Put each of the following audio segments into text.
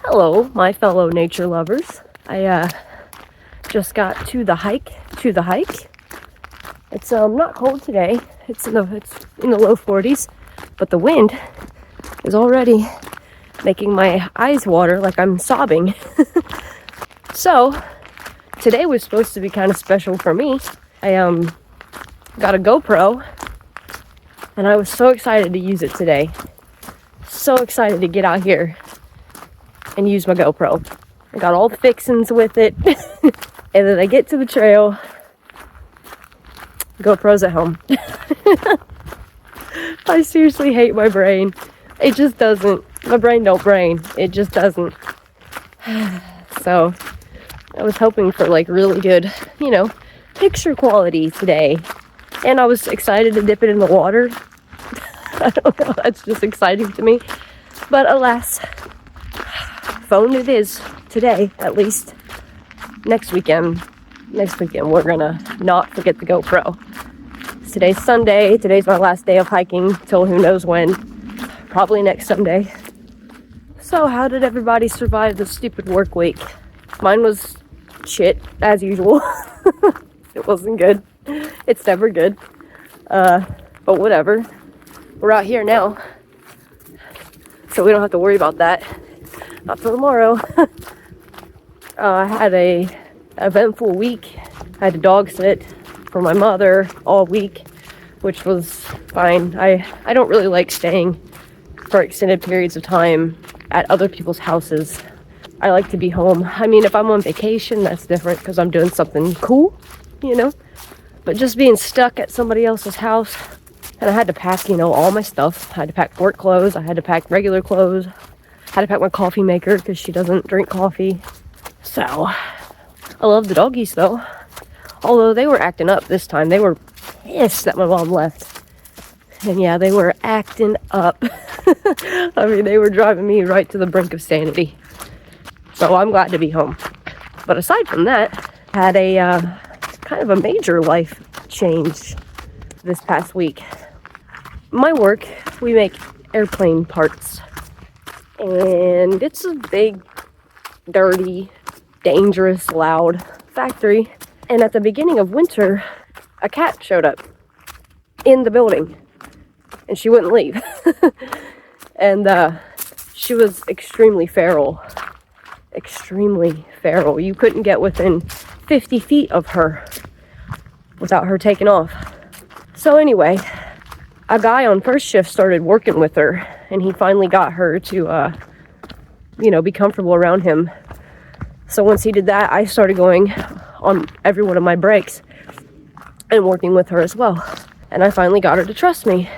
Hello, my fellow nature lovers. I just got to the hike. It's not cold today. It's in the low 40s, but the wind is already making my eyes water like I'm sobbing. So today was supposed to be kind of special for me. I got a GoPro, and I was so excited to use it today. So excited to get out here and use my GoPro. I got all the fixings with it. And then I get to the trail. GoPro's at home. I seriously hate my brain. It just doesn't. My brain don't brain. It just doesn't. So I was hoping for like really good, picture quality today. And I was excited to dip it in the water. I don't know, that's just exciting to me. But alas, phone it is today, at least. Next weekend, we're gonna not forget the GoPro. Today's Sunday. Today's my last day of hiking till who knows when. Probably next Sunday. So how did everybody survive the stupid work week? Mine was shit, as usual. It wasn't good. It's never good. But whatever. We're out here now. So we don't have to worry about that. Not till tomorrow. I had a eventful week. I had to dog sit for my mother all week, which was fine. I don't really like staying for extended periods of time at other people's houses. I like to be home. I mean, if I'm on vacation, that's different because I'm doing something cool, But just being stuck at somebody else's house, and I had to pack, all my stuff. I had to pack work clothes. I had to pack regular clothes. I had to pack my coffee maker because she doesn't drink coffee. So, I love the doggies though. Although they were acting up this time. They were pissed that my mom left. And yeah, they were acting up. I mean, they were driving me right to the brink of sanity. So I'm glad to be home. But aside from that, I had a kind of a major life change this past week. My work, we make airplane parts. And it's a big, dirty, dangerous, loud factory. And at the beginning of winter, a cat showed up in the building. And she wouldn't leave. And she was extremely feral. Extremely feral. You couldn't get within 50 feet of her without her taking off. So anyway, a guy on first shift started working with her, and he finally got her to, be comfortable around him. So once he did that, I started going on every one of my breaks and working with her as well. And I finally got her to trust me.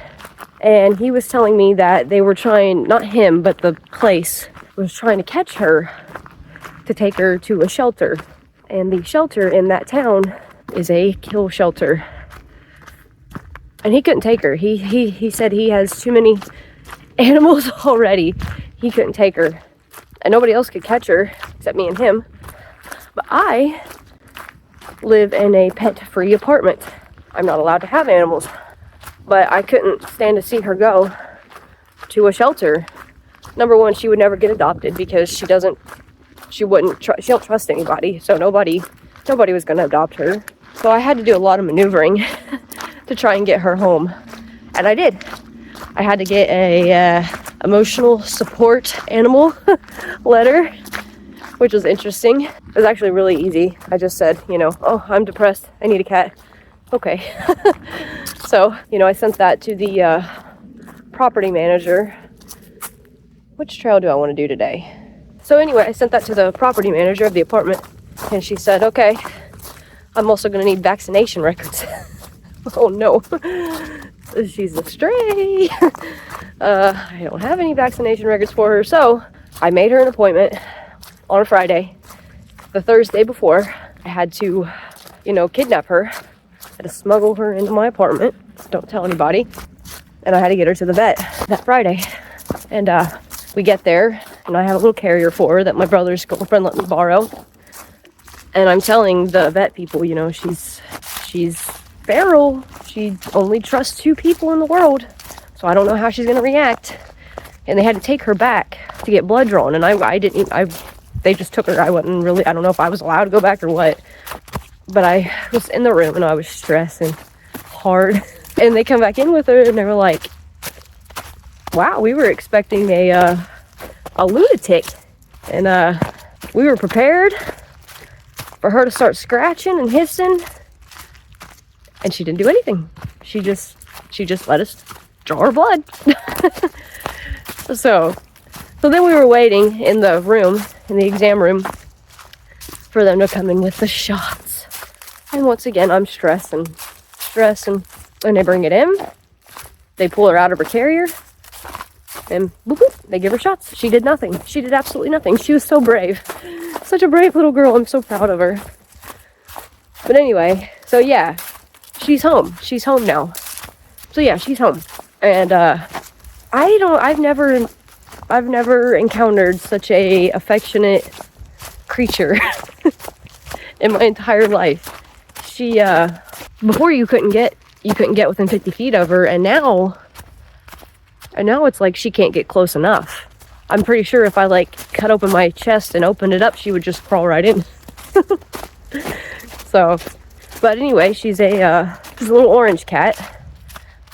And he was telling me that they were trying, not him, but the place was trying to catch her to take her to a shelter. And the shelter in that town is a kill shelter. And he couldn't take her. He said he has too many animals already. He couldn't take her. And nobody else could catch her except me and him. But I live in a pet-free apartment. I'm not allowed to have animals. But I couldn't stand to see her go to a shelter. Number one, she would never get adopted because she don't trust anybody. So nobody was going to adopt her. So I had to do a lot of maneuvering to try and get her home. And I did. I had to get a emotional support animal letter, which was interesting. It was actually really easy. I just said, oh, I'm depressed. I need a cat. Okay. So, I sent that to the property manager. Which trail do I want to do today? So anyway, I sent that to the property manager of the apartment, and she said, okay, I'm also going to need vaccination records. Oh no. She's a stray. I don't have any vaccination records for her, so I made her an appointment on a Friday. The Thursday before, I had to, kidnap her. I had to smuggle her into my apartment. Don't tell anybody. And I had to get her to the vet that Friday. And we get there, and I have a little carrier for her that my brother's girlfriend let me borrow. And I'm telling the vet people, she's feral. She only trusts 2 people in the world. So I don't know how she's going to react and they had to take her back to get blood drawn. And they just took her. I don't know if I was allowed to go back or what, but I was in the room and I was stressing hard. And they come back in with her and they were like, wow, we were expecting a lunatic. And we were prepared for her to start scratching and hissing. And she didn't do anything. She just let us draw her blood. So then we were waiting in the room, in the exam room, for them to come in with the shots. And once again, I'm stressing. And they bring it in. They pull her out of her carrier. And boop, boop, they give her shots. She did nothing. She did absolutely nothing. She was so brave. Such a brave little girl. I'm so proud of her. But anyway, so yeah, she's home. She's home now. So yeah, she's home. And I've never encountered such a affectionate creature in my entire life. She before you couldn't get within 50 feet of her, and now it's like she can't get close enough. I'm pretty sure if I like cut open my chest and opened it up, she would just crawl right in. So, but anyway, she's a little orange cat.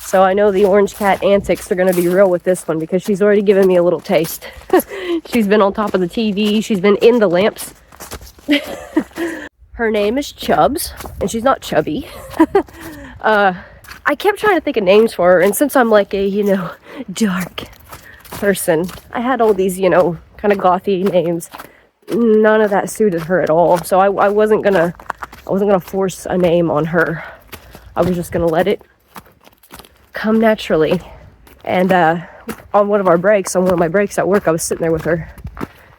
So I know the orange cat antics are going to be real with this one because she's already given me a little taste. She's been on top of the TV. She's been in the lamps. Her name is Chubbs, and she's not chubby. I kept trying to think of names for her, and since I'm like a, dark person, I had all these, kind of gothy names. None of that suited her at all. So I wasn't gonna force a name on her. I was just gonna let it come naturally. And on one of my breaks at work, I was sitting there with her,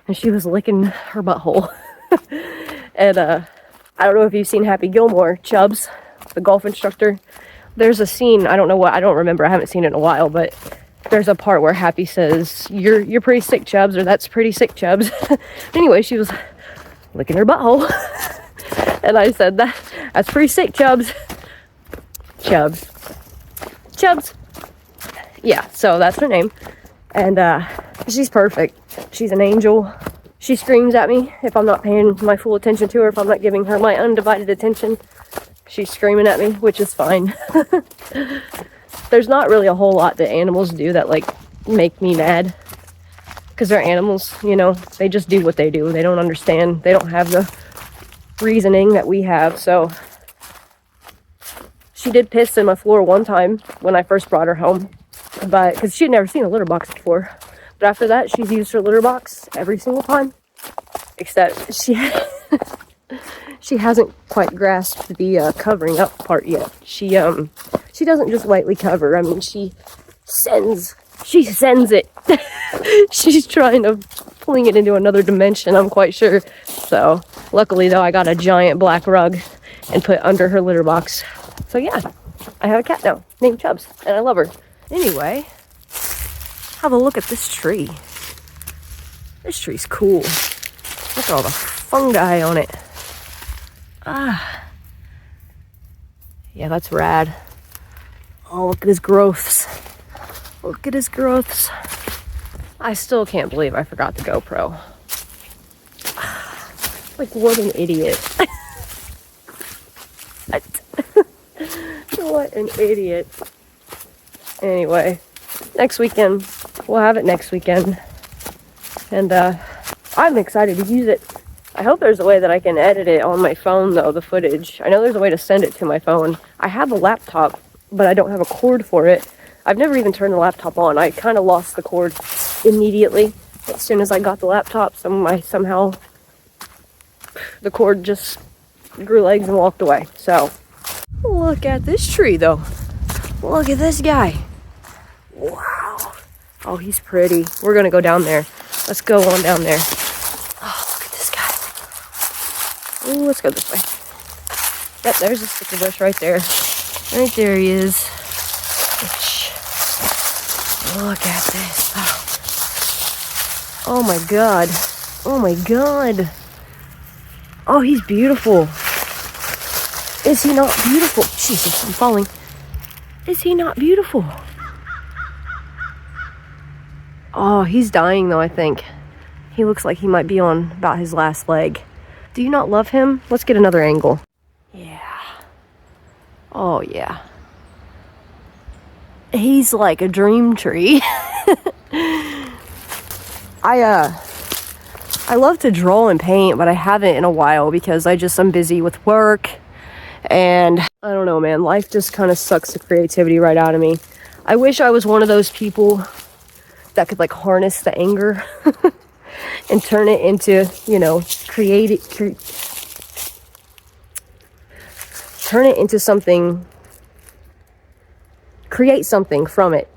and she was licking her butthole. And I don't know if you've seen Happy Gilmore, Chubbs, the golf instructor. There's a scene, I don't remember, I haven't seen it in a while, but there's a part where Happy says, you're pretty sick, Chubbs, or that's pretty sick, Chubbs. Anyway, she was licking her butthole. And I said, that's pretty sick, Chubbs. Chubbs. Yeah, so that's her name. And she's perfect. She's an angel. She screams at me if I'm not paying my full attention to her, if I'm not giving her my undivided attention. She's screaming at me, which is fine. There's not really a whole lot that animals do that, make me mad. Because they're animals, they just do what they do. They don't understand. They don't have the reasoning that we have, so... She did piss in my floor one time when I first brought her home. But, because she had never seen a litter box before. But after that, she's used her litter box every single time. Except, she hasn't quite grasped the covering up part yet. She doesn't just lightly cover. I mean, she sends it. She's trying to fling it into another dimension, I'm quite sure. So, luckily though, I got a giant black rug and put under her litter box. So yeah, I have a cat now named Chubbs, and I love her. Anyway, have a look at this tree. This tree's cool. Look at all the fungi on it. Yeah, that's rad. Oh, look at his growths. Look at his growths. I still can't believe I forgot the GoPro. What an idiot. What an idiot. Anyway, next weekend. We'll have it next weekend. And I'm excited to use it. I hope there's a way that I can edit it on my phone, though, the footage. I know there's a way to send it to my phone. I have a laptop, but I don't have a cord for it. I've never even turned the laptop on. I kind of lost the cord immediately as soon as I got the laptop. Somehow the cord just grew legs and walked away. So, look at this tree, though. Look at this guy. Wow. Oh, he's pretty. We're going to go down there. Let's go on down there. Oh, look at this guy. Ooh, let's go this way. Yep, there's a sticker bush right there. Right there he is. Look at this. Oh my god. Oh my god. Oh, he's beautiful. Is he not beautiful? Jesus, I'm falling. Is he not beautiful? Oh, he's dying though, I think. He looks like he might be on about his last leg. Do you not love him? Let's get another angle. Yeah. Oh, yeah. He's like a dream tree. I love to draw and paint, but I haven't in a while because I'm busy with work. And I don't know, man. Life just kind of sucks the creativity right out of me. I wish I was one of those people that could like harness the anger and turn it into, you know, turn it into something, create something from it.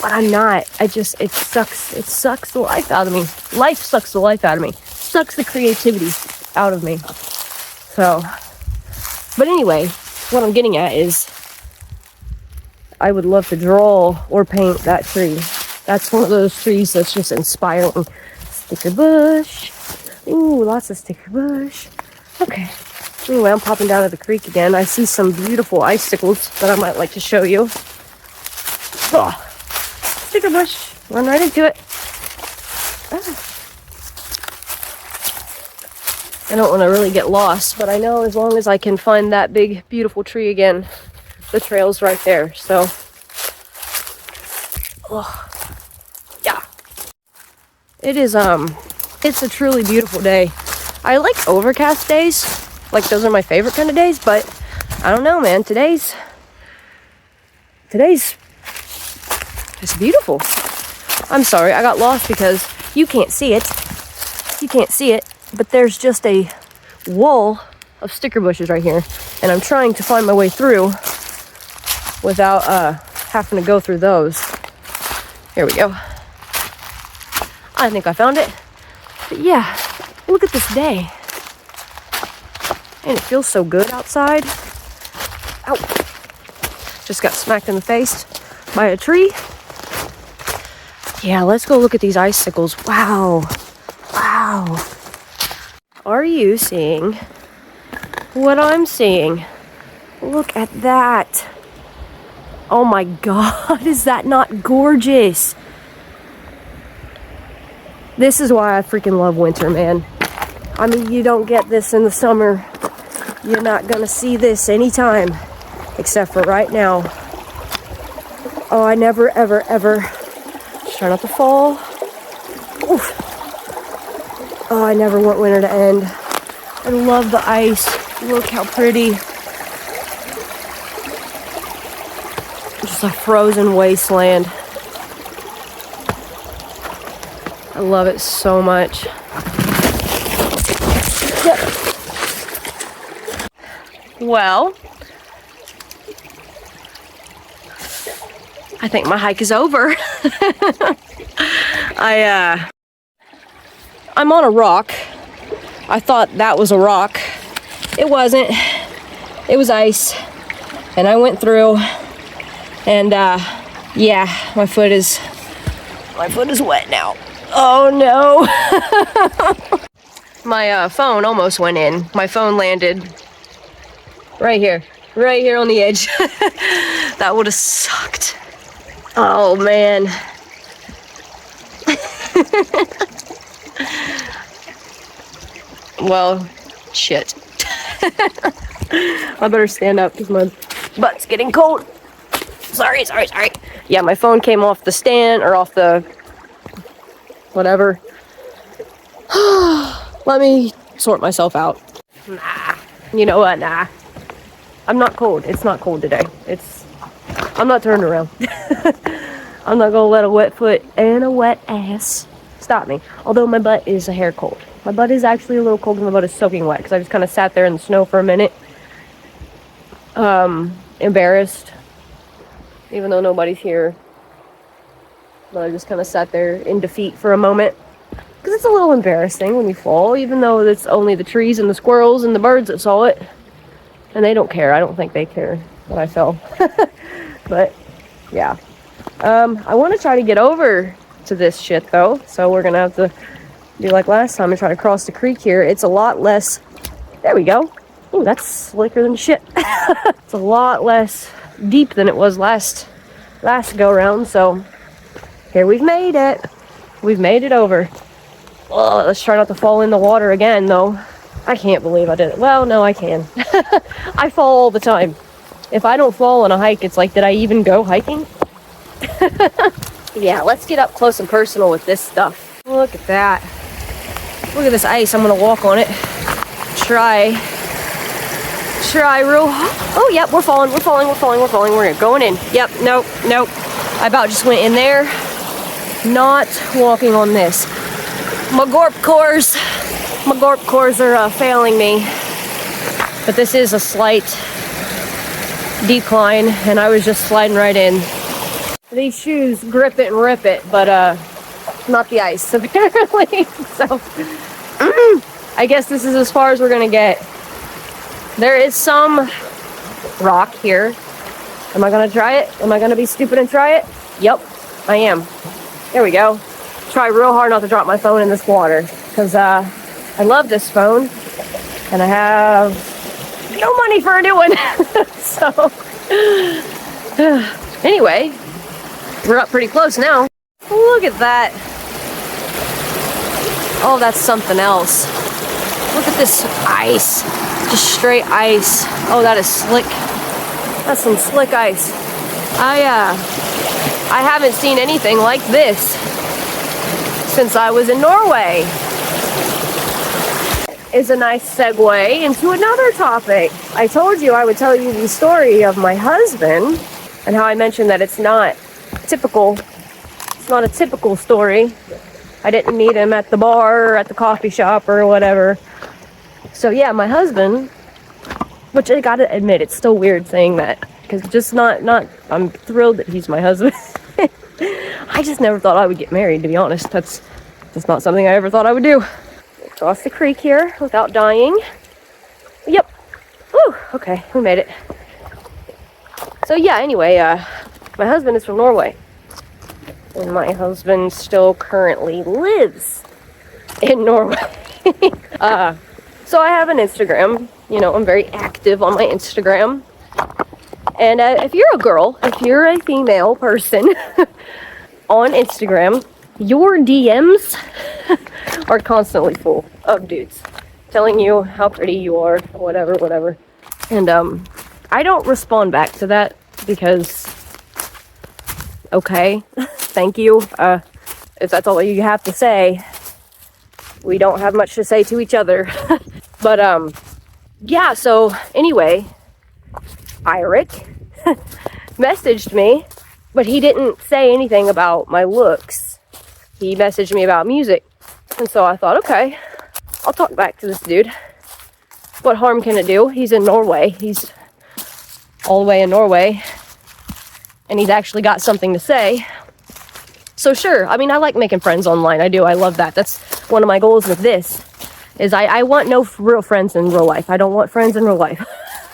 But I'm not. It sucks the life out of me. Life sucks the life out of me. Sucks the creativity out of me. So, but anyway, what I'm getting at is I would love to draw or paint that tree. That's one of those trees that's just inspiring. Sticker bush. Ooh, lots of sticker bush. Okay. Anyway, I'm popping down to the creek again. I see some beautiful icicles that I might like to show you. Oh, sticker bush. Run right into it. Ah. I don't want to really get lost, but I know as long as I can find that big, beautiful tree again, the trail's right there. So, yeah. It is, it's a truly beautiful day. I like overcast days. Like, those are my favorite kind of days, but I don't know, man. Today's it's beautiful. I'm sorry, I got lost because you can't see it. You can't see it, but there's just a wall of sticker bushes right here, and I'm trying to find my way through without having to go through those. Here we go. I think I found it. But yeah, look at this day. And it feels so good outside. Ow. Just got smacked in the face by a tree. Yeah, let's go look at these icicles. Wow. Wow. Are you seeing what I'm seeing? Look at that. Oh my God, is that not gorgeous? This is why I freaking love winter, man. I mean, you don't get this in the summer. You're not gonna see this anytime, except for right now. Oh, I never, ever, ever. Just try not to fall. Oof. Oh, I never want winter to end. I love the ice. Look how pretty. Just a frozen wasteland. I love it so much. Yep. Well, I think my hike is over. I'm on a rock. I thought that was a rock. It wasn't. It was ice. And I went through, and yeah, my foot is wet now. Oh no. My phone almost went in. My phone landed right here on the edge. That would have sucked. Oh man. Well, shit. I better stand up because my butt's getting cold. Sorry. Yeah, my phone came off the stand, or off the whatever. Let me sort myself out. Nah. You know what? Nah. I'm not cold. It's not cold today. I'm not turning around. I'm not gonna let a wet foot and a wet ass stop me. Although my butt is a hair cold. My butt is actually a little cold because my butt is soaking wet because I just kind of sat there in the snow for a minute. Embarrassed. Even though nobody's here. But I just kind of sat there in defeat for a moment. Because it's a little embarrassing when you fall, even though it's only the trees and the squirrels and the birds that saw it. And they don't care. I don't think they care that I fell. But, yeah. I want to try to get over to this shit, though. So we're going to have to do like last time and try to cross the creek here. It's a lot less... There we go. Ooh, that's slicker than shit. It's a lot less deep than it was last go-round, so... Here, we've made it. We've made it over. Oh, let's try not to fall in the water again, though. I can't believe I did it. Well, no, I can. I fall all the time. If I don't fall on a hike, it's like, did I even go hiking? Yeah, let's get up close and personal with this stuff. Look at that. Look at this ice. I'm gonna walk on it. Try real hard. Oh, yep, we're falling. We're going in. Yep, nope. I about just went in there. Not walking on this. My gorp cores are failing me. But this is a slight decline, and I was just sliding right in. These shoes grip it and rip it, but not the ice, apparently. So, I guess this is as far as we're gonna get. There is some rock here. Am I gonna try it? Am I gonna be stupid and try it? Yep, I am. There we go. Try real hard not to drop my phone in this water, because I love this phone, and I have no money for a new one. So, anyway, we're up pretty close now. Look at that. Oh, that's something else. Look at this ice. Just straight ice. Oh, that is slick. That's some slick ice. I haven't seen anything like this since I was in Norway. Is a nice segue into another topic. I told you I would tell you the story of my husband and how I mentioned that it's not typical. It's not a typical story. I didn't meet him at the bar or at the coffee shop or whatever. So yeah, my husband, which I gotta admit, it's still weird saying that, because just not, I'm thrilled that he's my husband. I just never thought I would get married, to be honest. That's just not something I ever thought I would do. Cross the creek here without dying. Yep. Woo, okay, we made it. So yeah, anyway, my husband is from Norway. And my husband still currently lives in Norway. So I have an Instagram. You know, I'm very active on my Instagram. And if you're a girl, if you're a female person on Instagram, your DMs are constantly full of dudes telling you how pretty you are, whatever. And I don't respond back to that because, okay, thank you. If that's all you have to say, we don't have much to say to each other. But yeah, so anyway, Eric messaged me, but he didn't say anything about my looks. He messaged me about music. And so I thought, okay, I'll talk back to this dude. What harm can it do? He's in Norway. He's all the way in Norway. And he's actually got something to say. So sure, I mean, I like making friends online. I do. I love that. That's one of my goals with this. Is I want no real friends in real life. I don't want friends in real life.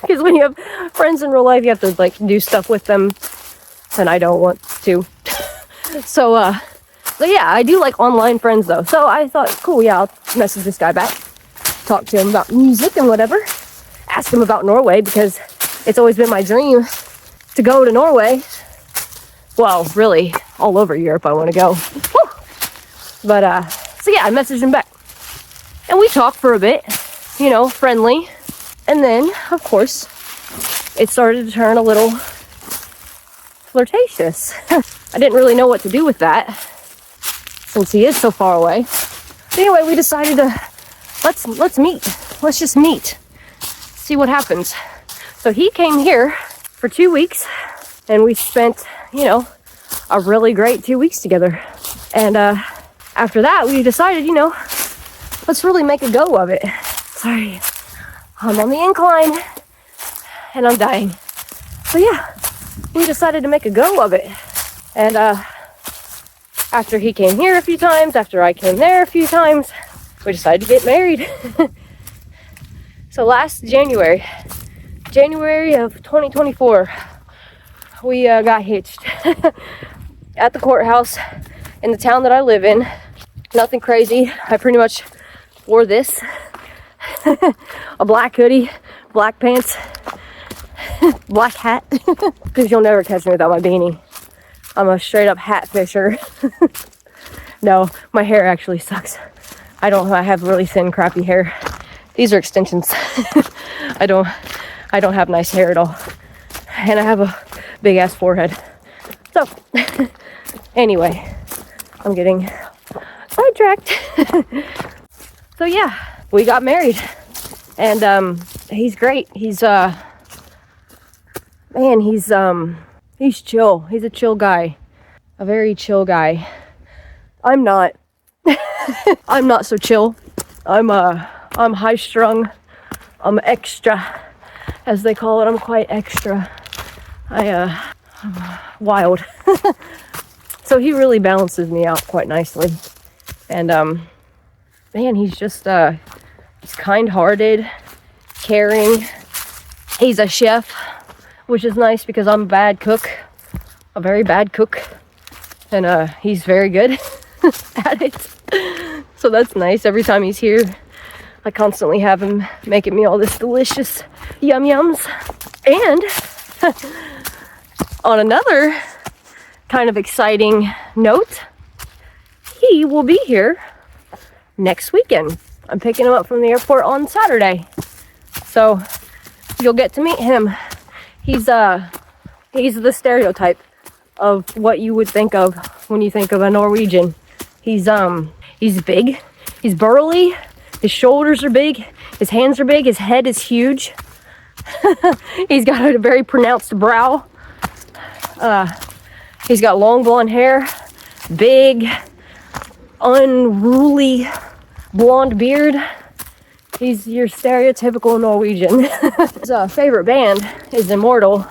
Because when you have friends in real life, you have to like do stuff with them. And I don't want to. So yeah, I do like online friends though. So I thought, cool, yeah, I'll message this guy back. Talk to him about music and whatever. Ask him about Norway because it's always been my dream to go to Norway. Well, really, all over Europe I want to go. Woo! But, so yeah, I messaged him back. And we talked for a bit, you know, friendly. And then, of course, it started to turn a little flirtatious. I didn't really know what to do with that, since he is so far away. But anyway, we decided to, let's meet. Let's just meet. See what happens. So he came here for 2 weeks, and we spent, you know, a really great 2 weeks together. And after that, we decided, you know, let's really make a go of it. Sorry, I'm on the incline, and I'm dying. So yeah, we decided to make a go of it. And after he came here a few times, after I came there a few times, we decided to get married. So last January of 2024, we got hitched at the courthouse in the town that I live in. Nothing crazy. I pretty much wore this. A black hoodie, black pants, black hat. Because you'll never catch me without my beanie. I'm a straight up hat fisher. No, my hair actually sucks. I have really thin, crappy hair. These are extensions. I don't have nice hair at all. And I have a big ass forehead. So, anyway, I'm getting sidetracked. So yeah, we got married. And he's great. He's man, he's chill. He's a chill guy. A very chill guy. I'm not. I'm not so chill. I'm high strung. I'm extra, as they call it. I'm quite extra. I'm wild. So he really balances me out quite nicely. And man, he's just he's kind-hearted, caring. He's a chef, which is nice because I'm a bad cook. A very bad cook. And he's very good at it. So that's nice. Every time he's here, I constantly have him making me all this delicious yum-yums. And on another kind of exciting note, he will be here next weekend. I'm picking him up from the airport on Saturday. So you'll get to meet him. He's the stereotype of what you would think of when you think of a Norwegian. He's big, he's burly, his shoulders are big, his hands are big, his head is huge. He's got a very pronounced brow. He's got long blonde hair, big, unruly blonde beard. He's your stereotypical Norwegian. His favorite band is Immortal.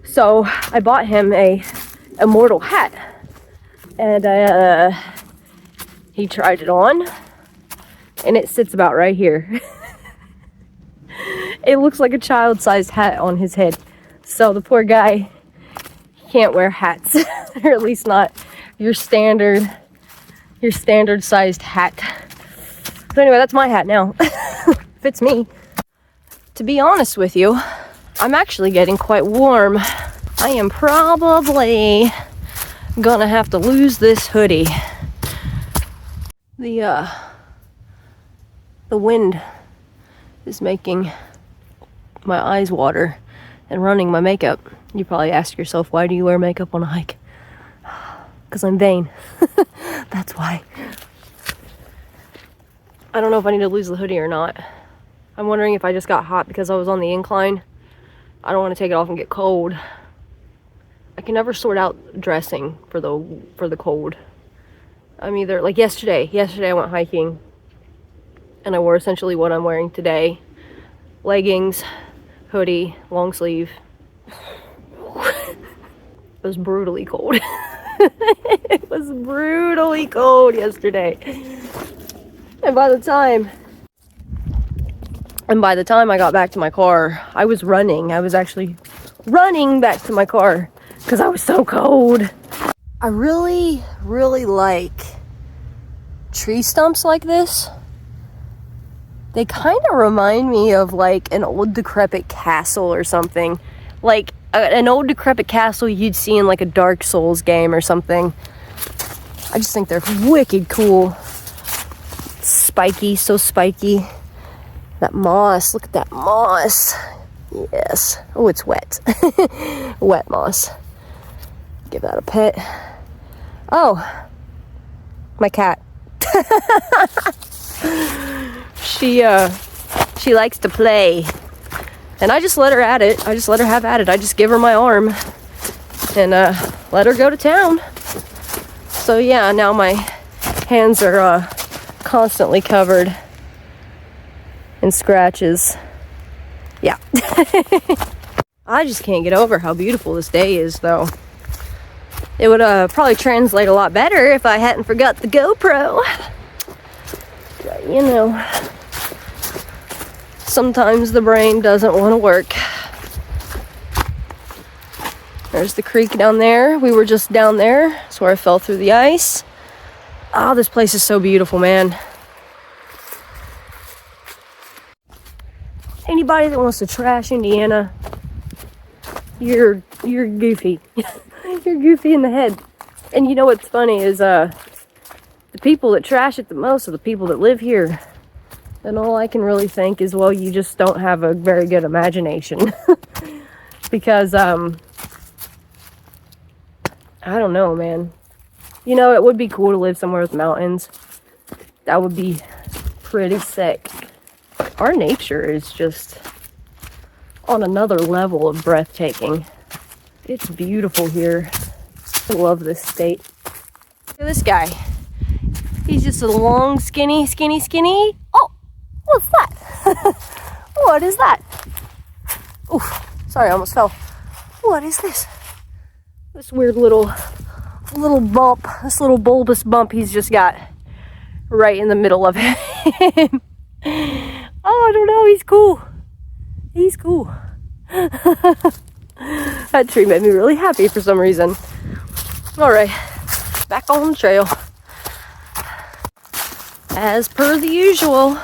So I bought him a Immortal hat. And he tried it on. And it sits about right here. It looks like a child-sized hat on his head. So the poor guy can't wear hats. Or at least not your standard sized hat. So anyway, that's my hat now. Fits me. To be honest with you, I'm actually getting quite warm. I am probably gonna have to lose this hoodie. The wind is making my eyes water and running my makeup. You probably ask yourself, why do you wear makeup on a hike? Because I'm vain. That's why. I don't know if I need to lose the hoodie or not. I'm wondering if I just got hot because I was on the incline. I don't want to take it off and get cold. I can never sort out dressing for the cold. I'm either, like yesterday I went hiking and I wore essentially what I'm wearing today. Leggings, hoodie, long sleeve. It was brutally cold. It was brutally cold yesterday. And by the time I got back to my car, I was running. I was actually running back to my car because I was so cold. I really, really like tree stumps like this. They kind of remind me of like an old decrepit castle or something. Like an old decrepit castle you'd see in like a Dark Souls game or something. I just think they're wicked cool. Spiky, so spiky. That moss, look at that moss. Yes. Oh, it's wet. Wet moss. Give that a pet. Oh, my cat. She likes to play. And I just let her at it. I just let her have at it. I just give her my arm and let her go to town. So yeah, now my hands are constantly covered in scratches. Yeah. I just can't get over how beautiful this day is, though. It would probably translate a lot better if I hadn't forgot the GoPro. But, you know, sometimes the brain doesn't want to work. There's the creek down there. We were just down there. That's where I fell through the ice. Oh, this place is so beautiful, man. Anybody that wants to trash Indiana, you're goofy. You're goofy in the head. And you know what's funny is the people that trash it the most are the people that live here. And all I can really think is, well, you just don't have a very good imagination. Because, I don't know, man. You know, it would be cool to live somewhere with mountains. That would be pretty sick. Our nature is just on another level of breathtaking. It's beautiful here. I love this state. Look at this guy. He's just a long, skinny. Oh, what's that? What is that? Oof, sorry, I almost fell. What is this? This weird little bump, this little bulbous bump he's just got right in the middle of him. Oh, I don't know, he's cool. He's cool. That tree made me really happy for some reason. Alright, back on the trail. As per the usual,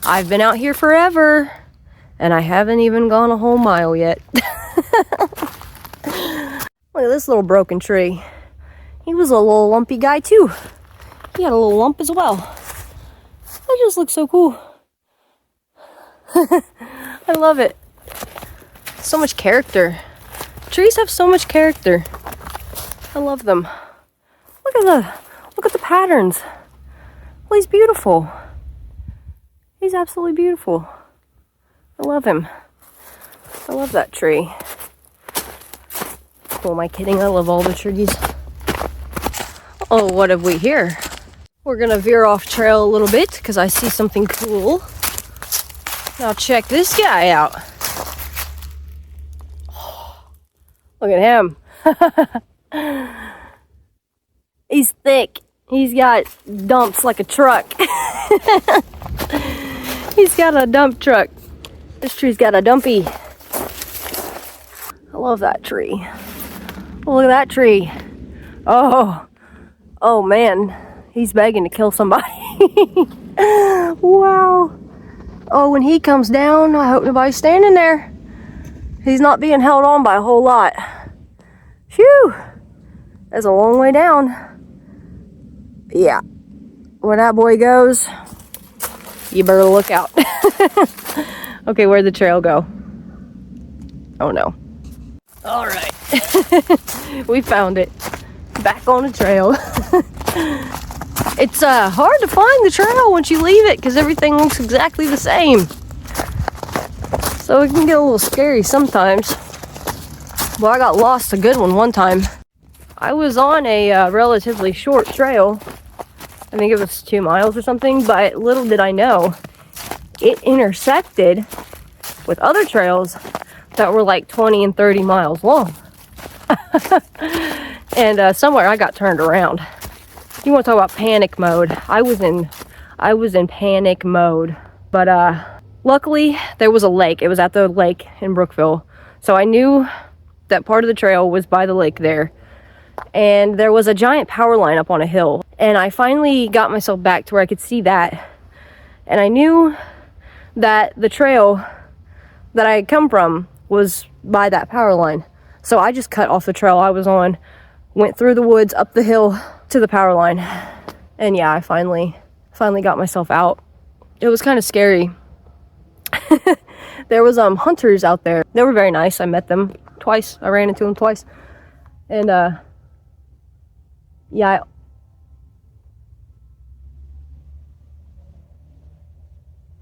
I've been out here forever, and I haven't even gone a whole mile yet. Look at this little broken tree. He was a little lumpy guy too. He had a little lump as well. That just looks so cool. I love it. So much character. Trees have so much character. I love them. Look at the patterns. Well, he's beautiful. He's absolutely beautiful. I love him. I love that tree. Who am I kidding? I love all the trees. Oh, what have we here? We're gonna veer off trail a little bit because I see something cool. Now check this guy out. Look at him. He's thick. He's got dumps like a truck. He's got a dump truck. This tree's got a dumpy. I love that tree. Oh, look at that tree. Oh man. He's begging to kill somebody. Wow. Oh, when he comes down, I hope nobody's standing there. He's not being held on by a whole lot. Phew. That's a long way down. Yeah. Where that boy goes, you better look out. Okay, where'd the trail go? Oh no. All right. We found it. Back on the trail. It's hard to find the trail once you leave it because everything looks exactly the same. So it can get a little scary sometimes. Well, I got lost a good one time. I was on a relatively short trail. I think it was 2 miles or something, but little did I know, it intersected with other trails that were like 20 and 30 miles long. And somewhere I got turned around. You want to talk about panic mode? I was in panic mode. But luckily there was a lake. It was at the lake in Brookville. So I knew that part of the trail was by the lake there. And there was a giant power line up on a hill. And I finally got myself back to where I could see that. And I knew that the trail that I had come from was by that power line. So I just cut off the trail I was on, went through the woods, up the hill to the power line. And yeah, I finally got myself out. It was kind of scary. There was hunters out there. They were very nice. I met them twice. I ran into them twice. And yeah,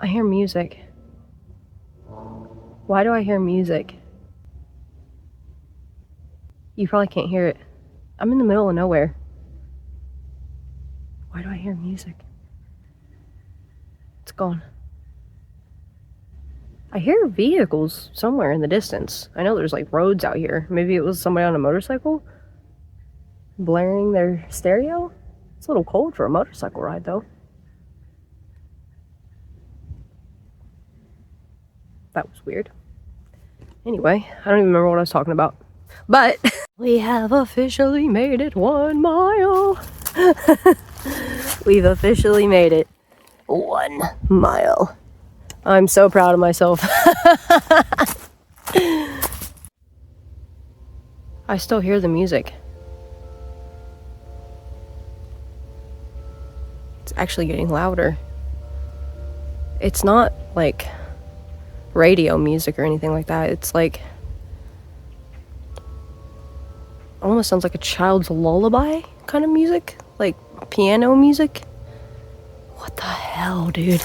I hear music. Why do I hear music? You probably can't hear it. I'm in the middle of nowhere. Why do I hear music? It's gone. I hear vehicles somewhere in the distance. I know there's like roads out here. Maybe it was somebody on a motorcycle blaring their stereo. It's a little cold for a motorcycle ride though. That was weird. Anyway, I don't even remember what I was talking about. But we have officially made it 1 mile. We've officially made it 1 mile. I'm so proud of myself. I still hear the music. It's actually getting louder. It's not like radio music or anything like that. It's like almost sounds like a child's lullaby kind of music, like piano music. What the hell, dude?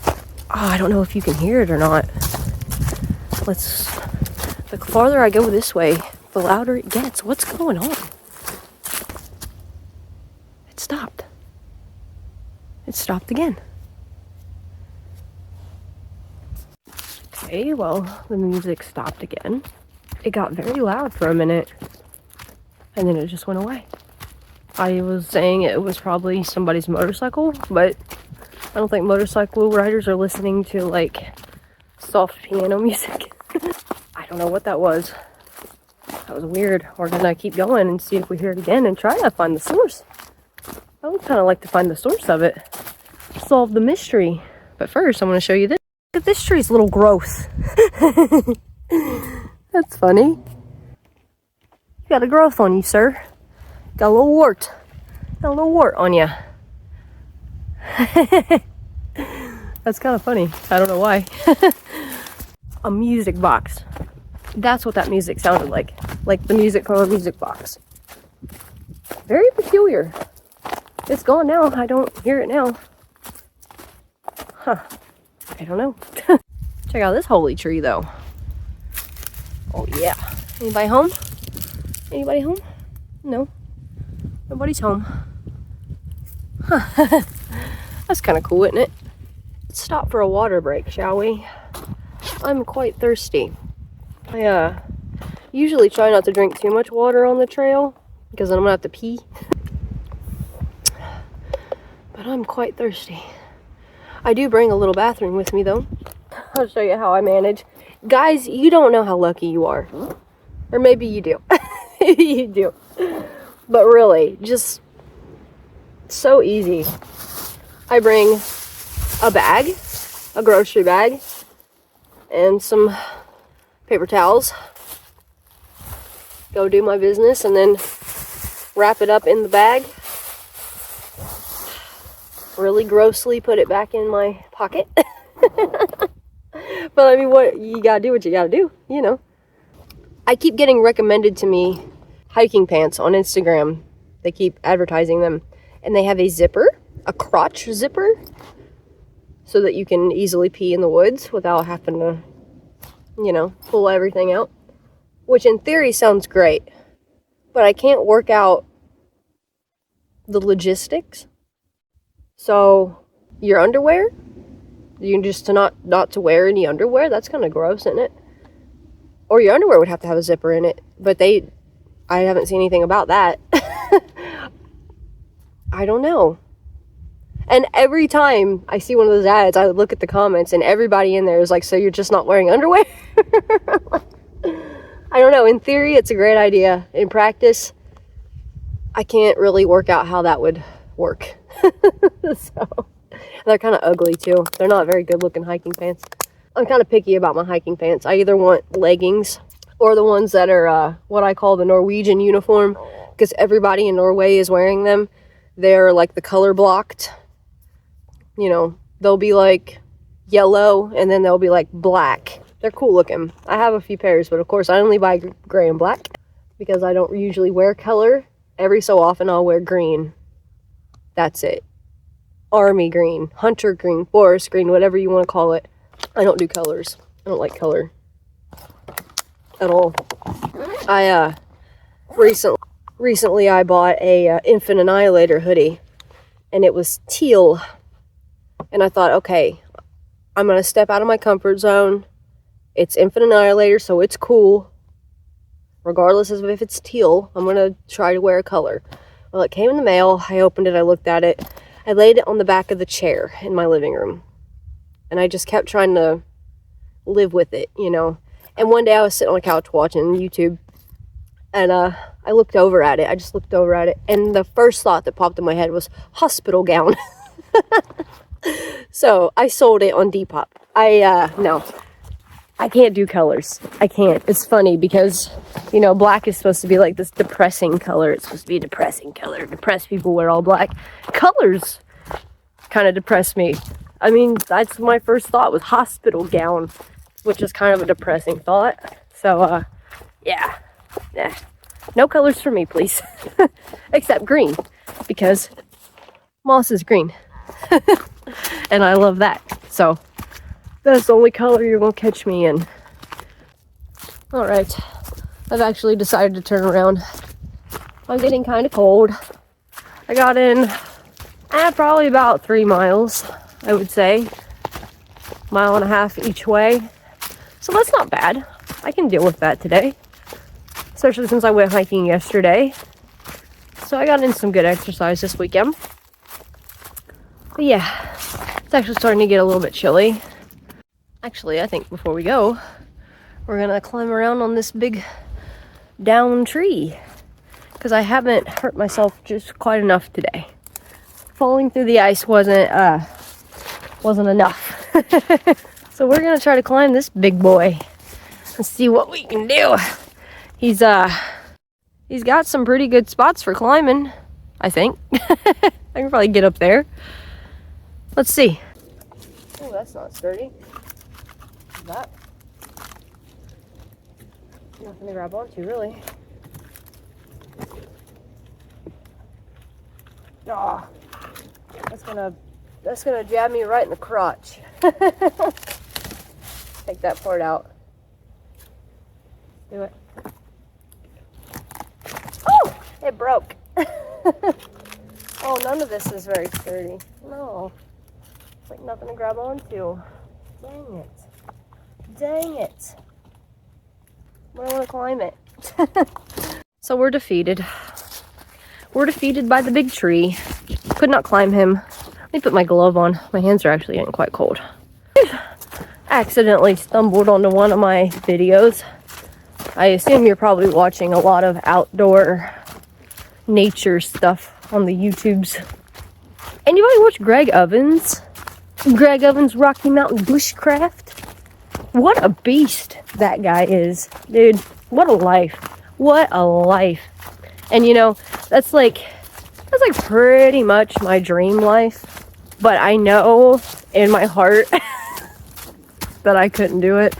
Oh, I don't know if you can hear it or not. The farther I go this way, the louder it gets. What's going on? It stopped. It stopped again. Okay, well, the music stopped again. It got very loud for a minute, and then it just went away. I was saying it was probably somebody's motorcycle, but I don't think motorcycle riders are listening to, like, soft piano music. I don't know what that was. That was weird. We're gonna keep going and see if we hear it again and try to find the source. I would kind of like to find the source of it. Solve the mystery. But first, I'm gonna show you this. Look at this tree's little growth. That's funny. You got a growth on you, sir. Got a little wart. Got a little wart on you. That's kind of funny. I don't know why. A music box. That's what that music sounded like. Like the music from a music box. Very peculiar. It's gone now. I don't hear it now. Huh. I don't know. Check out this holy tree, though. Oh, yeah. Anybody home? Anybody home? No. Nobody's home. Huh. That's kind of cool, isn't it? Let's stop for a water break, shall we? I'm quite thirsty. I usually try not to drink too much water on the trail because then I'm gonna have to pee. But I'm quite thirsty. I do bring a little bathroom with me, though. I'll show you how I manage. Guys, you don't know how lucky you are. Or maybe you do. You do. But really, just so easy. I bring a bag, a grocery bag, and some paper towels. Go do my business and then wrap it up in the bag. Really grossly put it back in my pocket. But I mean, what you gotta do, what you gotta do, you know. I keep getting recommended to me hiking pants on Instagram. They keep advertising them, and they have a zipper, a crotch zipper, so that you can easily pee in the woods without having to, you know, pull everything out. Which in theory sounds great, but I can't work out the logistics. So, your underwear, you just not to wear any underwear, that's kind of gross, isn't it? Or your underwear would have to have a zipper in it, but I haven't seen anything about that. I don't know. And every time I see one of those ads, I look at the comments and everybody in there is like, so you're just not wearing underwear? I don't know. In theory, it's a great idea. In practice, I can't really work out how that would work. So, they're kind of ugly too. They're not very good looking hiking pants. I'm kind of picky about my hiking pants. I either want leggings or the ones that are what I call the Norwegian uniform, because everybody in Norway is wearing them. They're like the color blocked. You know, they'll be like yellow and then they'll be like black. They're cool looking. I have a few pairs, but of course I only buy gray and black because I don't usually wear color. Every so often I'll wear green. That's it. Army green, hunter green, forest green, whatever you want to call it. I don't do colors. I don't like color at all. I recently I bought a Infant Annihilator hoodie, and it was teal. And I thought, okay, I'm gonna step out of my comfort zone. It's Infant Annihilator, so it's cool. Regardless of if it's teal, I'm gonna try to wear a color. Well, it came in the mail. I opened it. I looked at it. I laid it on the back of the chair in my living room. And I just kept trying to live with it, you know. And one day I was sitting on the couch watching YouTube. And I looked over at it. I just looked over at it. And the first thought that popped in my head was hospital gown. So I sold it on Depop. No. I can't do colors. I can't. It's funny because, you know, black is supposed to be like this depressing color. It's supposed to be a depressing color. Depressed people wear all black. Colors kind of depress me. I mean, that's my first thought was hospital gown, which is kind of a depressing thought. So, yeah. No colors for me, please. Except green, because moss is green. And I love that. So, that's the only color you're going to catch me in. Alright. I've actually decided to turn around. I'm getting kind of cold. I got in probably about 3 miles, I would say. 1.5 miles each way. So that's not bad. I can deal with that today. Especially since I went hiking yesterday. So I got in some good exercise this weekend. But yeah, it's actually starting to get a little bit chilly. Actually, I think before we go, we're gonna climb around on this big down tree. Because I haven't hurt myself just quite enough today. Falling through the ice wasn't enough. So we're gonna try to climb this big boy and see what we can do. He's got some pretty good spots for climbing, I think. I can probably get up there. Let's see. Oh, that's not sturdy. That nothing to grab onto, really. Oh, that's gonna jab me right in the crotch. Take that part out. Do it. Oh, it broke. Oh, none of this is very sturdy. No, it's like nothing to grab onto. Dang it. Dang it. I don't want to climb it. So we're defeated. We're defeated by the big tree. Could not climb him. Let me put my glove on. My hands are actually getting quite cold. Accidentally stumbled onto one of my videos. I assume you're probably watching a lot of outdoor nature stuff on the YouTubes. Anybody watch Greg Ovens? Greg Ovens Rocky Mountain Bushcraft? What a beast that guy is. Dude, what a life. What a life. And you know, that's like pretty much my dream life. But I know in my heart that I couldn't do it.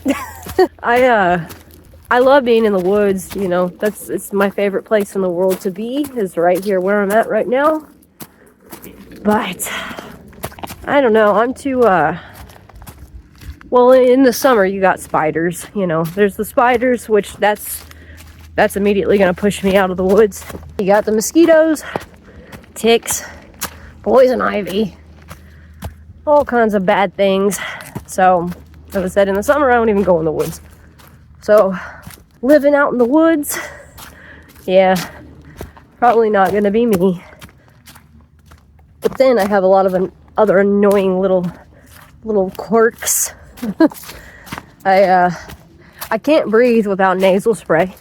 I love being in the woods, you know. It's my favorite place in the world to be, is right here where I'm at right now. But I don't know, I'm too well, in the summer you got spiders, you know. There's the spiders, which that's immediately gonna push me out of the woods. You got the mosquitoes, ticks, poison ivy, all kinds of bad things. So, as I said, in the summer I don't even go in the woods. So, living out in the woods, yeah, probably not gonna be me. But then I have a lot of other annoying little quirks. I can't breathe without nasal spray.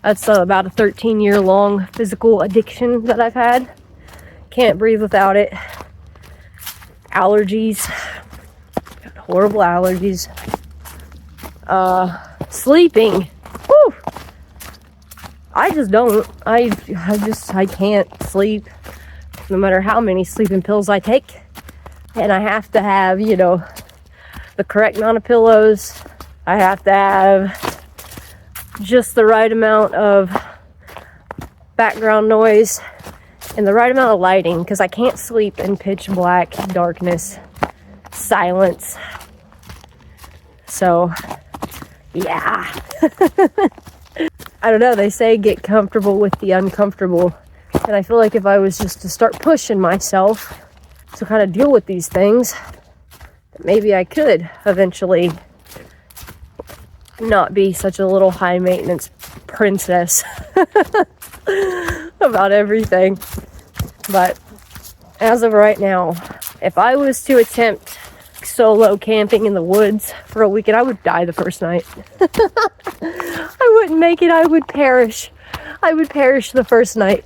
That's about a 13-year-long physical addiction that I've had. Can't breathe without it. Allergies. Got horrible allergies. Sleeping. Whew. I just don't. I can't sleep. No matter how many sleeping pills I take. And I have to have, you know, the correct amount of pillows. I have to have just the right amount of background noise and the right amount of lighting, because I can't sleep in pitch black darkness, silence. So, yeah. I don't know, they say get comfortable with the uncomfortable. And I feel like if I was just to start pushing myself to kind of deal with these things, maybe I could eventually not be such a little high maintenance princess about everything. But as of right now, if I was to attempt solo camping in the woods for a weekend, I would die the first night. I wouldn't make it. I would perish. I would perish the first night.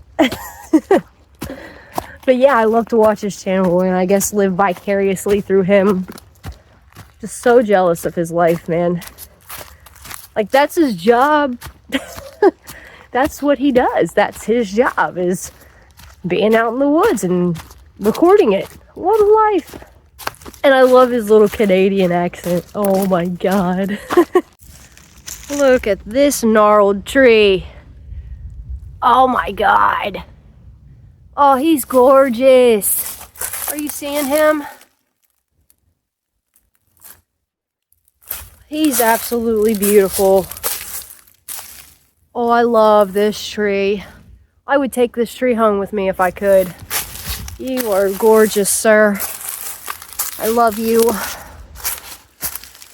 But yeah, I love to watch his channel and I guess live vicariously through him. Just so jealous of his life, man. Like, that's his job. That's what he does. That's his job, is being out in the woods and recording it. What a life. And I love his little Canadian accent. Oh my God. Look at this gnarled tree. Oh my God. Oh, he's gorgeous. Are you seeing him? He's absolutely beautiful. Oh, I love this tree. I would take this tree home with me if I could. You are gorgeous, sir. I love you.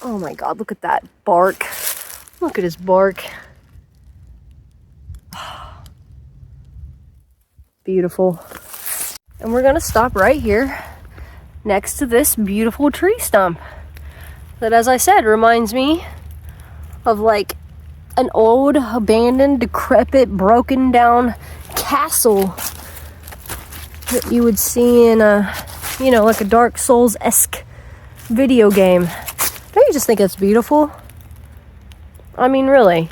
Oh my God, look at that bark. Look at his bark. Beautiful. And we're gonna stop right here next to this beautiful tree stump that, as I said, reminds me of like an old, abandoned, decrepit, broken down castle that you would see in a, you know, like a Dark Souls-esque video game. Don't you just think it's beautiful? I mean, really.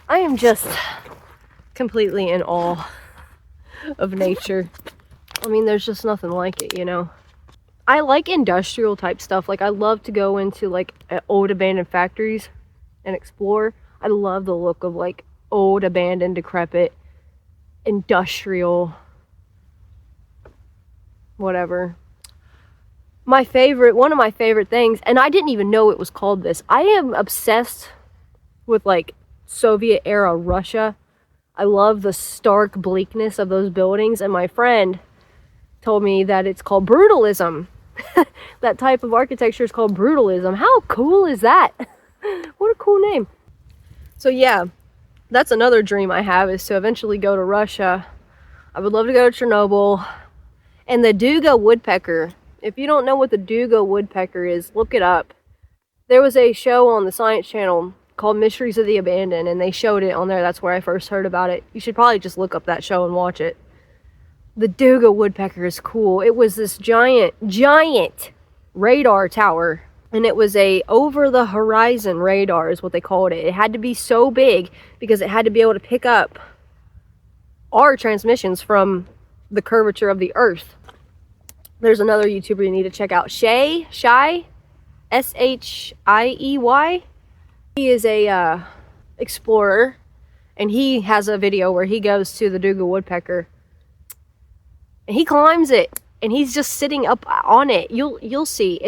I am just completely in awe of nature. I mean, there's just nothing like it, you know? I like industrial type stuff. Like, I love to go into like old abandoned factories and explore. I love the look of like old, abandoned, decrepit, industrial, whatever. One of my favorite things, and I didn't even know it was called this. I am obsessed with like Soviet era Russia. I love the stark bleakness of those buildings, and my friend told me that it's called brutalism. That type of architecture is called brutalism. How cool is that? What a cool name. So yeah, that's another dream I have, is to eventually go to Russia. I would love to go to Chernobyl. And the Duga woodpecker. If you don't know what the Duga woodpecker is, look it up. There was a show on the Science Channel called Mysteries of the Abandoned, and they showed it on there. That's where I first heard about it. You should probably just look up that show and watch it. The Duga woodpecker is cool. It was this giant radar tower. And it was a over-the-horizon radar is what they called it. It had to be so big because it had to be able to pick up our transmissions from the curvature of the Earth. There's another YouTuber you need to check out. Shy, S-H-I-E-Y. He is a explorer, and he has a video where he goes to the Duga woodpecker. And he climbs it, and he's just sitting up on it. You'll see.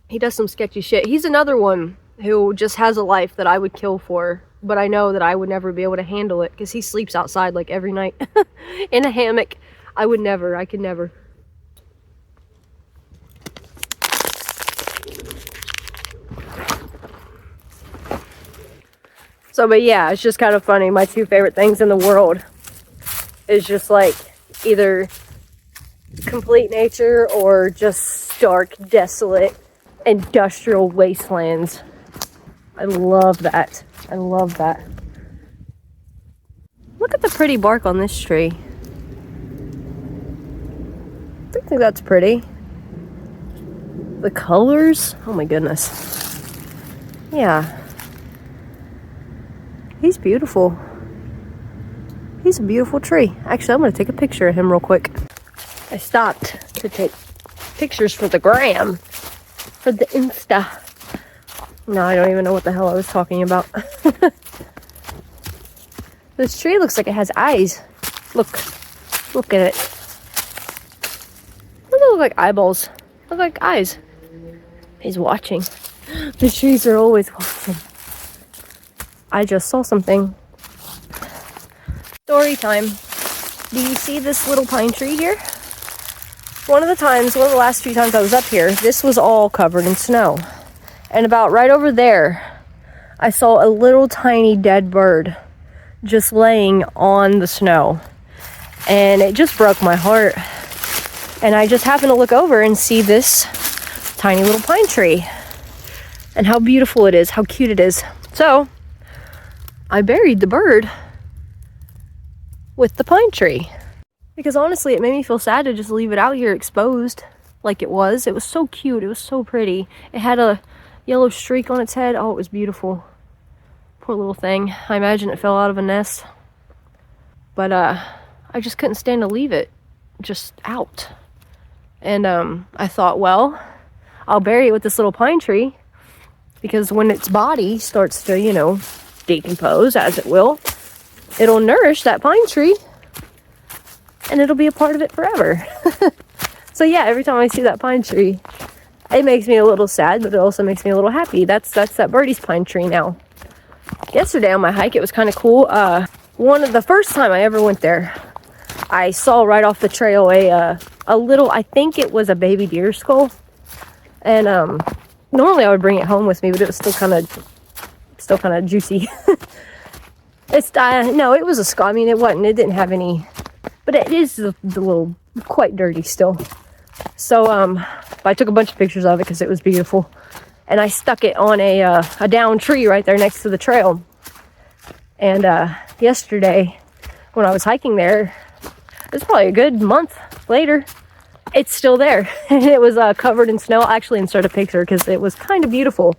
He does some sketchy shit. He's another one who just has a life that I would kill for, but I know that I would never be able to handle it because he sleeps outside like every night in a hammock. I could never. So, but yeah, it's just kind of funny. My two favorite things in the world is just like either complete nature or just stark, desolate, industrial wastelands. I love that. I love that. Look at the pretty bark on this tree. I think that's pretty. The colors, oh my goodness. Yeah. He's beautiful. He's a beautiful tree. Actually, I'm going to take a picture of him real quick. I stopped to take pictures for the gram. For the Insta. No, I don't even know what the hell I was talking about. This tree looks like it has eyes. Look at it. Doesn't look like eyeballs. Look like eyes. He's watching. The trees are always watching. I just saw something. Story time. Do you see this little pine tree here? One of the last few times I was up here, this was all covered in snow. And about right over there, I saw a little tiny dead bird just laying on the snow. And it just broke my heart. And I just happened to look over and see this tiny little pine tree. And how beautiful it is, how cute it is. So, I buried the bird with the pine tree. Because honestly, it made me feel sad to just leave it out here exposed. like it was. It was so cute. It was so pretty. It had a yellow streak on its head. Oh, it was beautiful. Poor little thing. I imagine it fell out of a nest. But I just couldn't stand to leave it just out. And I thought, well, I'll bury it with this little pine tree, because when its body starts to, you know, decompose, as it will, it'll nourish that pine tree and it'll be a part of it forever. So yeah, every time I see that pine tree, it makes me a little sad, but it also makes me a little happy. That's that birdie's pine tree now. Yesterday on my hike, it was kind of cool. The first time I ever went there, I saw right off the trail a little, I think it was a baby deer skull. And normally I would bring it home with me, but it was still kind of juicy. No, it was a skull. I mean, it didn't have any, but it is the little, quite dirty still. So I took a bunch of pictures of it because it was beautiful, and I stuck it on a down tree right there next to the trail. And yesterday when I was hiking there, it was probably a good month later, it's still there. And it was covered in snow. I actually inserted a picture because it was kind of beautiful.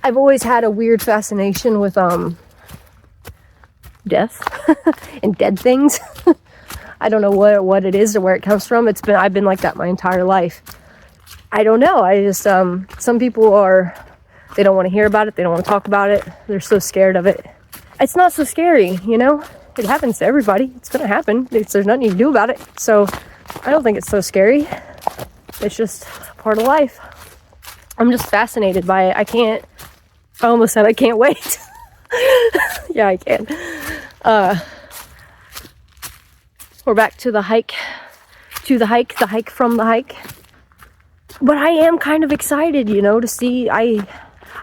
I've always had a weird fascination with death and dead things. I don't know what it is or where it comes from. I've been like that my entire life. I don't know. I just some people they don't want to hear about it. They don't want to talk about it. They're so scared of it. It's not so scary, you know? It happens to everybody. It's gonna happen. There's nothing you can do about it. So I don't think it's so scary. It's just part of life. I'm just fascinated by it. I almost said I can't wait. Yeah, I can. We're back to the hike. The hike from the hike. But I am kind of excited, you know, to see.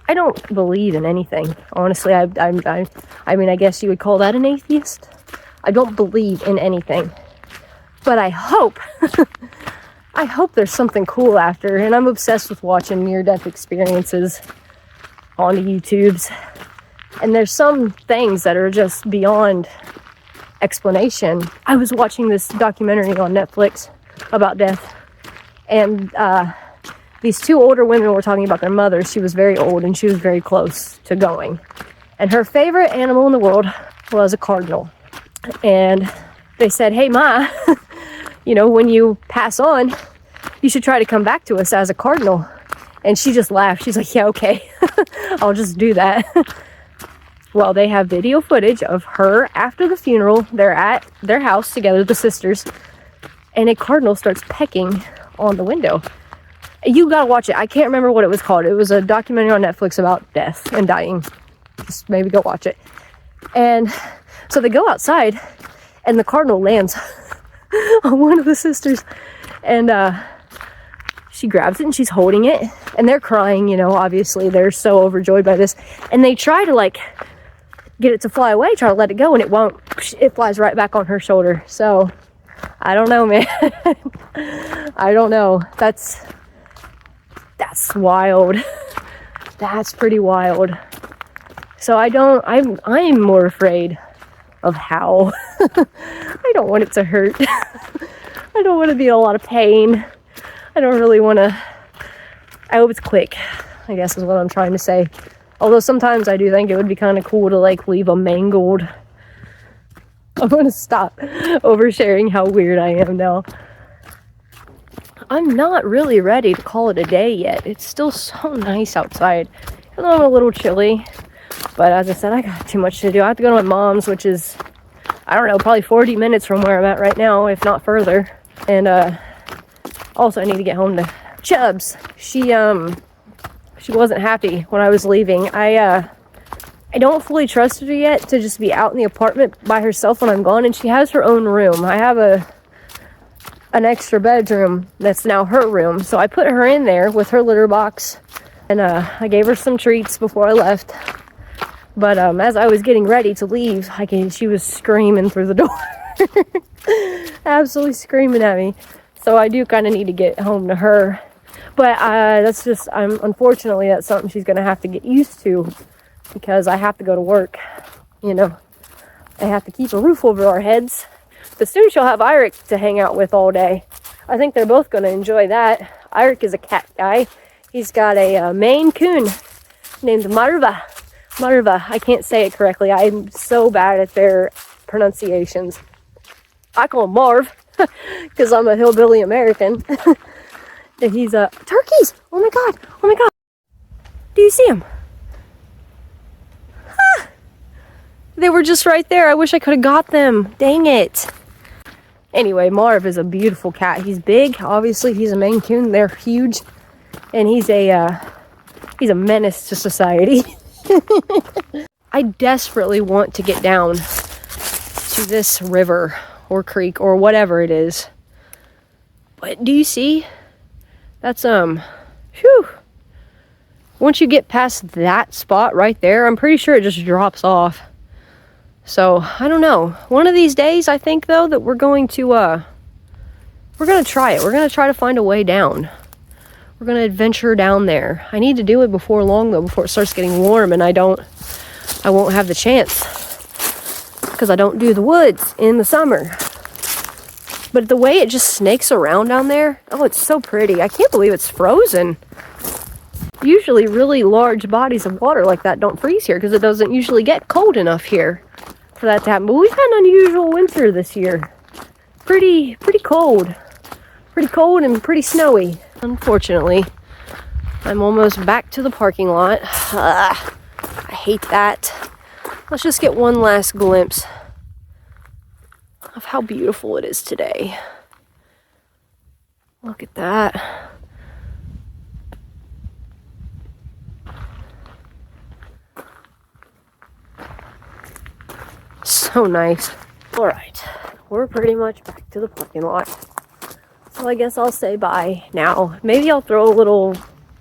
I don't believe in anything, honestly. I mean, I guess you would call that an atheist. I don't believe in anything, but I hope I hope there's something cool after. And I'm obsessed with watching near-death experiences on the YouTubes, and there's some things that are just beyond explanation. I was watching this documentary on Netflix about death, and these two older women were talking about their mother. She was very old and she was very close to going, and her favorite animal in the world was a cardinal. And they said, "Hey Ma, you know, when you pass on, you should try to come back to us as a cardinal." And she just laughed. She's like, "Yeah, okay, I'll just do that." Well, they have video footage of her after the funeral. They're at their house together, the sisters, and a cardinal starts pecking on the window. You gotta watch it. I can't remember what it was called. It was a documentary on Netflix about death and dying. Just maybe go watch it. And so they go outside, and the cardinal lands on one of the sisters, and she grabs it and she's holding it, and they're crying, you know, obviously they're so overjoyed by this, and they try to like get it to fly away, try to let it go, and it won't. It flies right back on her shoulder. So I don't know, man. I don't know. That's wild. That's pretty wild. So I'm more afraid of how. I don't want it to hurt. I don't want to be in a lot of pain. I don't really want to. I hope it's quick, I guess is what I'm trying to say. Although sometimes I do think it would be kind of cool to like leave a mangled. I'm going to stop oversharing how weird I am now. I'm not really ready to call it a day yet. It's still so nice outside. Even though I'm a little chilly. But as I said, I got too much to do. I have to go to my mom's, which is, I don't know, probably 40 minutes from where I'm at right now, if not further. And also I need to get home to Chubbs. She wasn't happy when I was leaving. I don't fully trust her yet to just be out in the apartment by herself when I'm gone, and she has her own room. I have an extra bedroom that's now her room, so I put her in there with her litter box, and I gave her some treats before I left. But as I was getting ready to leave, she was screaming through the door. Absolutely screaming at me. So I do kind of need to get home to her. But unfortunately, that's something she's going to have to get used to, because I have to go to work, you know. I have to keep a roof over our heads. But soon she'll have Eirik to hang out with all day. I think they're both going to enjoy that. Eirik is a cat guy. He's got a Maine Coon named Marva. Marva. I can't say it correctly. I'm so bad at their pronunciations. I call him Marv because I'm a hillbilly American. And he's turkeys. Oh my god. Oh my god. Do you see him? Ah! They were just right there. I wish I could have got them. Dang it. Anyway, Marv is a beautiful cat. He's big. Obviously, he's a Maine Coon. They're huge. And he's a menace to society. I desperately want to get down to this river or creek or whatever it is. But do you see? That's, whew. Once you get past that spot right there, I'm pretty sure it just drops off. So, I don't know. One of these days, I think, though, that we're going to try it. We're going to try to find a way down. We're going to adventure down there. I need to do it before long, though, before it starts getting warm, and I won't have the chance. Because I don't do the woods in the summer. But the way it just snakes around down there, oh, it's so pretty. I can't believe it's frozen. Usually really large bodies of water like that don't freeze here because it doesn't usually get cold enough here for that to happen. But we've had an unusual winter this year. Pretty cold. Pretty cold and pretty snowy. Unfortunately, I'm almost back to the parking lot. I hate that. Let's just get one last glimpse of how beautiful it is today. Look at that. So nice. All right, we're pretty much back to the parking lot. So I guess I'll say bye now. Maybe I'll throw a little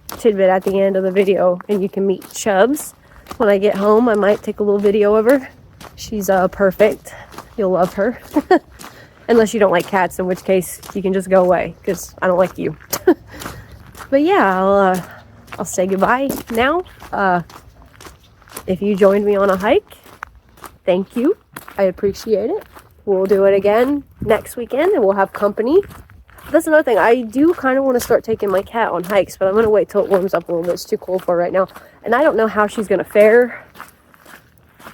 tidbit at the end of the video and you can meet Chubbs. When I get home, I might take a little video of her. She's perfect. You'll love her. Unless you don't like cats, in which case you can just go away because I don't like you. But yeah, I'll say goodbye now. If you joined me on a hike, thank you. I appreciate it. We'll do it again next weekend and we'll have company. That's another thing. I do kind of want to start taking my cat on hikes, but I'm going to wait till it warms up a little bit. It's too cold for her right now. And I don't know how she's going to fare.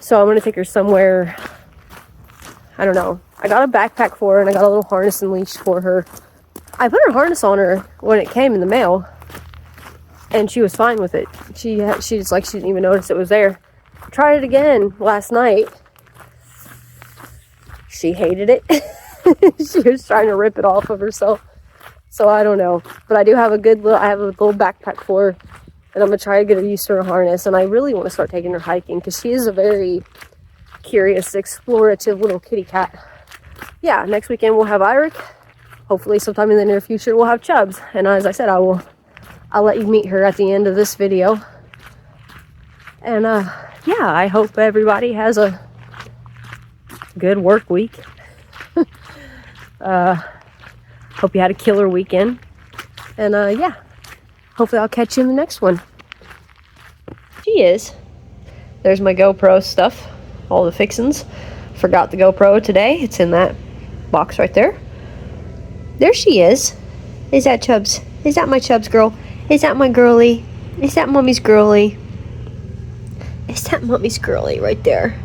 So I'm going to take her somewhere. I don't know. I got a backpack for her and I got a little harness and leash for her. I put her harness on her when it came in the mail. And she was fine with it. She's like, she didn't even notice it was there. Tried it again last night. She hated it. She was trying to rip it off of herself. So I don't know. But I do have I have a little backpack for her. And I'm going to try to get her used to her harness. And I really want to start taking her hiking because she is a very curious, explorative little kitty cat. Yeah, next weekend we'll have Eirik. Hopefully sometime in the near future we'll have Chubbs. And as I said, I'll let you meet her at the end of this video. And yeah, I hope everybody has a good work week. Hope you had a killer weekend. And yeah, hopefully I'll catch you in the next one. She is. There's my GoPro stuff, all the fixins. Forgot the GoPro today. It's in that box right there. There she is. Is that Chubbs? Is that my Chubbs girl? Is that my girly? Is that mommy's girly? Is that mommy's girly right there?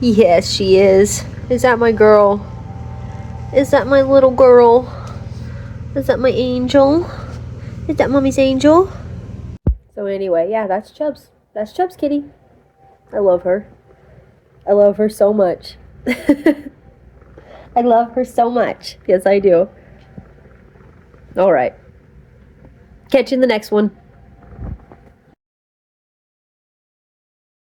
Yes, she is. Is that my girl? Is that my little girl? Is that my angel? Is that mommy's angel? So anyway, yeah, that's Chubbs. That's Chubbs kitty. I love her. I love her so much. I love her so much. Yes, I do. All right. Catch you in the next one.